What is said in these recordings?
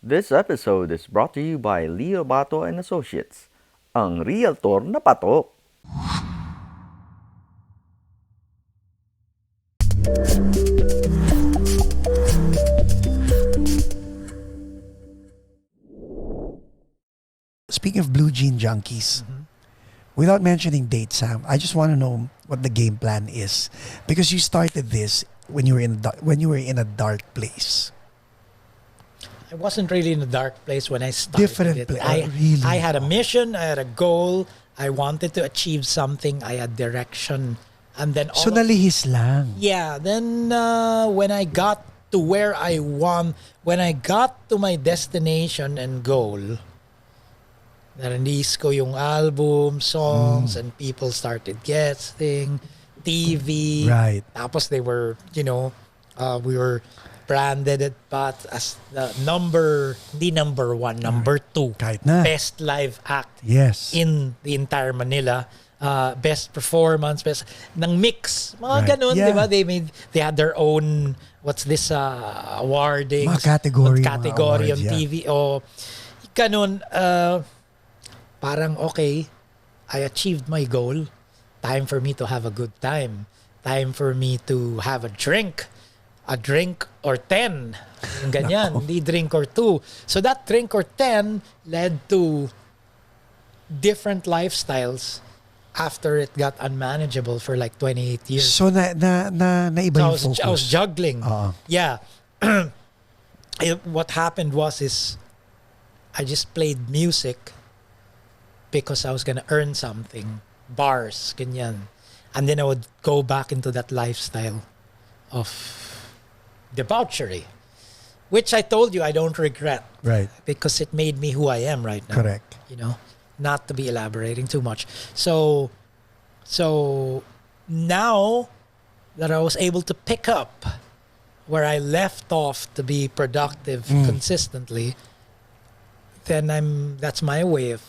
This episode is brought to you by Leo Bato and Associates, ang realtor na patok. Speaking of Blue Jean Junkies, without mentioning dates, Sam, I just want to know what the game plan is, because you started this when you were in a dark place. I wasn't really in a dark place when I started Different it. place. Really? I had a mission, I had a goal, I wanted to achieve something, I had direction, and then So nalihis lang. yeah, then when I got to where I want, when I got to my destination and goal, na-release ko yung album, songs, and people started guesting, TV. Right. Tapos they were, we were branded it but as the hindi number one, number two. Kahit na. Best live act Yes. in the entire Manila. Best performance, best ng mix. Mga Right. ganun, Yeah. di ba? They had their own, what's this, awarding. Mga category, Category mga on awards, TV. O, ganun, parang okay, I achieved my goal. Time for me to have a good time. Time for me to have a drink. A drink or 10. Yung ganyan. Hindi drink or 2. So that drink or 10 led to different lifestyles after it got unmanageable for like 28 years. So naiba So yung focus. I was juggling. Oo. Yeah. What happened is I just played music because I was gonna earn something. Bars, ganyan. And then I would go back into that lifestyle of debauchery, which I told you I don't regret. Right. Because it made me who I am right now. Correct. Not to be elaborating too much. So now that I was able to pick up where I left off to be productive consistently, then that's my way of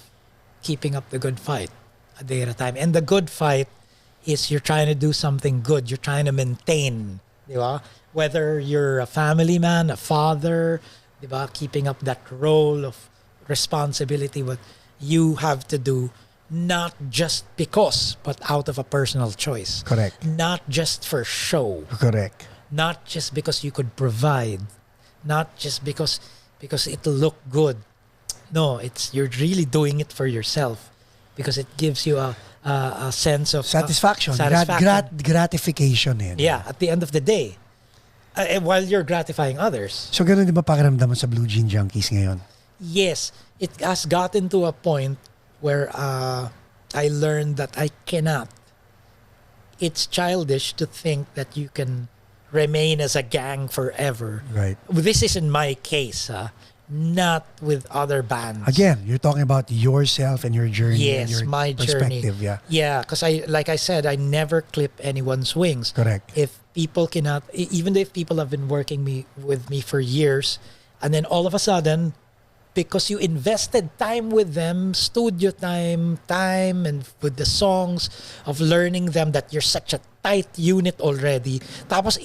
keeping up the good fight a day at a time. And the good fight is you're trying to do something good. You're trying to maintain, di ba? Whether you're a family man, a father, di ba? Keeping up that role of responsibility, what you have to do, not just because, but out of a personal choice. Correct. Not just for show. Correct. Not just because you could provide. Not just because it'll look good. No, you're really doing it for yourself because it gives you a sense of Satisfaction. satisfaction. Gratification eh. Yeah, at the end of the day, while you're gratifying others. So ganun di ba pakiramdam mo sa Blue Jean Junkies ngayon? Yes, it has gotten to a point where I learned that I cannot. It's childish to think that you can remain as a gang forever. Right. This is in my case, not with other bands. Again, you're talking about yourself and your journey and Yes, your my journey. perspective. Yeah. Yeah, because like I said, I never clip anyone's wings. Correct. If people cannot, even if people have been working with me for years, and then all of a sudden, because you invested time with them, studio time, and with the songs, of learning them, that you're such a tight unit already. Tapos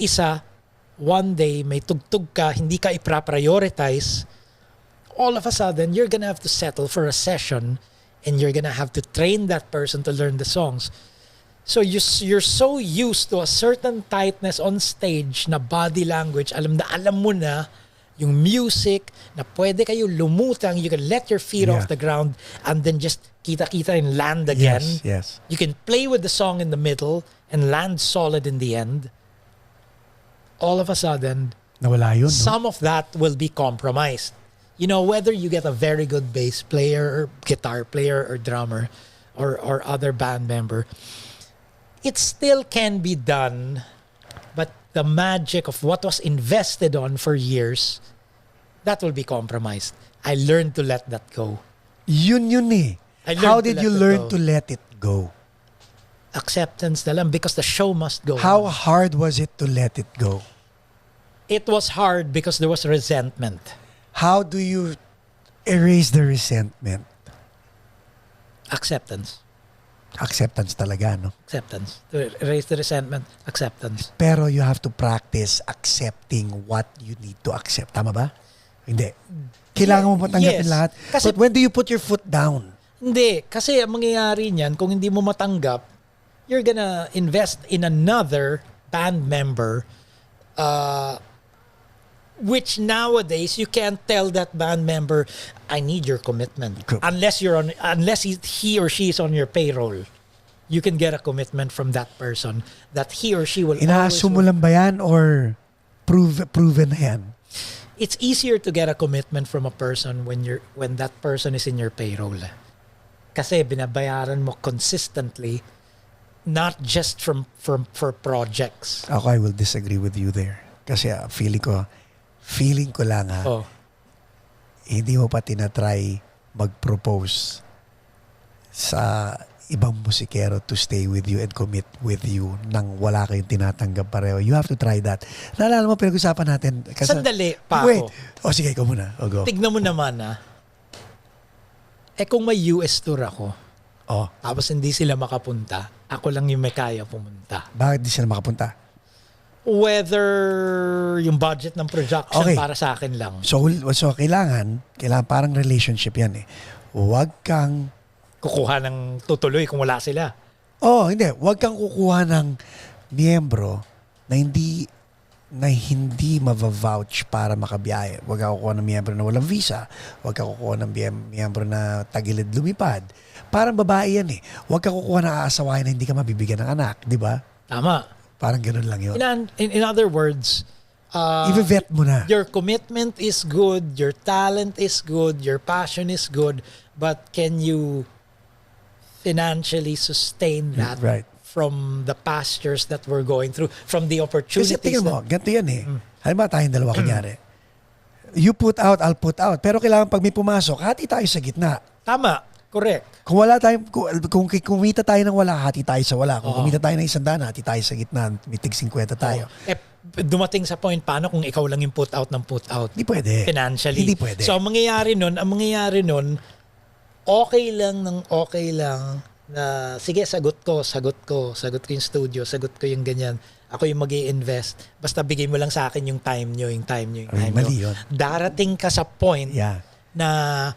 one day, may tugtog ka, hindi ka i-prioritize, all of a sudden, you're gonna have to settle for a session and you're gonna have to train that person to learn the songs. So you're so used to a certain tightness on stage na body language, alam mo na yung music, na pwede kayo lumutang, you can let your feet Yeah. off the ground and then just kita-kita and land again. Yes. You can play with the song in the middle and land solid in the end. All of a sudden, Nawala yun, no? some of that will be compromised. Whether you get a very good bass player or guitar player or drummer or other band member, it still can be done, but the magic of what was invested on for years, that will be compromised. I learned to let that go. Yun eh. I learned How to did let you it learn go. to let it go? Acceptance na lang, because the show must go How on. hard was it to let it go? It was hard because there was resentment. How do you erase the resentment? Acceptance. Acceptance talaga, no? Acceptance. To erase the resentment, acceptance. Pero you have to practice accepting what you need to accept. Tama ba? Hindi. Kailangan mo patanggapin Yes. lahat. Kasi- But when do you put your foot down? Hindi. Kasi ang mangyayari niyan, kung hindi mo matanggap, you're gonna invest in another band member which nowadays you can't tell that band member, I need your commitment. Unless he or she is on your payroll. You can get a commitment from that person that he or she will Inaaso mo lang ba yan or proven na yan? It's easier to get a commitment from a person when that person is in your payroll. Kasi binabayaran mo consistently, not just for projects. Ako, I will disagree with you there. Kasi feeling ko lang Oh. hindi mo pa tinatry mag-propose sa ibang musikero to stay with you and commit with you nang wala kayong tinatanggap pareho. You have to try that. Naalala mo, pinag-usapan natin. Sandali, Paco. Wait. Sige, ikaw muna. Go. Tignan mo naman kung may US tour ako, Oh, tapos hindi sila makapunta, ako lang yung may kaya pumunta. bakit di sila makapunta? Whether yung budget ng production Okay. para sa akin lang. So kailangan parang relationship yan eh. Huwag kang Kukuha ng tutuloy kung wala sila. hindi. Huwag kang kukuha ng miyembro na hindi mava-vouch para makabiyahe. Huwag kang kukuha ng miyembro na walang visa. Huwag kang kukuha ng miyembro na tagilid lumipad. Parang babae yan eh. Huwag kang kukuha ng aasawahin na hindi ka mabibigyan ng anak. Di ba? Tama. Parang ganun lang yun. In other words, I-vet mo na. your commitment is good, your talent is good, your passion is good, but can you financially sustain that Right. from the pastures that we're going through, from the opportunities? Kasi tingnan mo, ganito yan eh. Halimbawa tayong dalawa Mm. kunyari. You put out, I'll put out. Pero kailangan pag may pumasok, hati tayo sa gitna. Tama, correct. Kung wala tayong, kung kumita tayo ng wala, hati tayo sa wala. Kung kumita tayo ng 100, hati tayo sa gitna. May tig 50 tayo. Dumating sa point, paano kung ikaw lang yung put out ng put out? Hindi pwede. Financially. Hindi pwede. So, ang mangyayari nun, okay lang na, sige, sagot ko yung studio, sagot ko yung ganyan. Ako yung mag-i-invest. Basta bigay mo lang sa akin yung time nyo. Mali yun. Darating ka sa point Yeah. na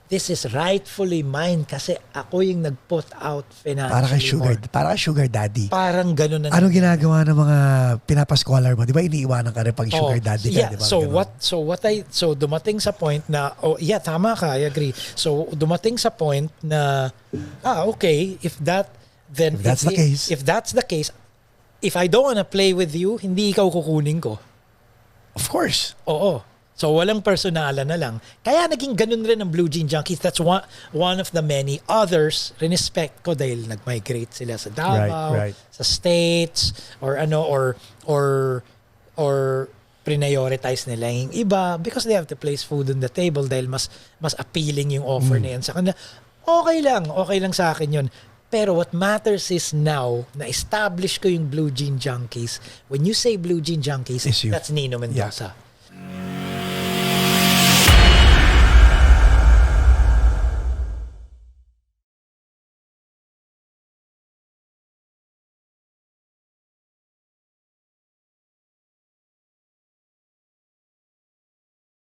this is rightfully mine kasi ako yung nag-put out financially. Para kay sugar daddy. Parang ganun na. Anong ginagawa ng mga pinapascholar mo? Di ba iniiwanan ka rin pag sugar daddy ka? Yeah, Di ba? so dumating sa point na, tama ka, I agree. So dumating sa point na, okay, if that's the case, if I don't wanna play with you, hindi ikaw kukunin ko. Of course. Oo. So walang personalan na lang. Kaya naging ganun rin ang Blue Jean Junkies. That's one of the many others. Respect ko dahil nag-migrate sila sa Davao, Right. sa States, or prioritize nila yung iba because they have to place food on the table dahil mas appealing yung offer na yan sa kanila. Okay lang sa akin yun. Pero what matters is now, na-establish ko yung Blue Jean Junkies. When you say Blue Jean Junkies, Is you. that's Nino Mendoza.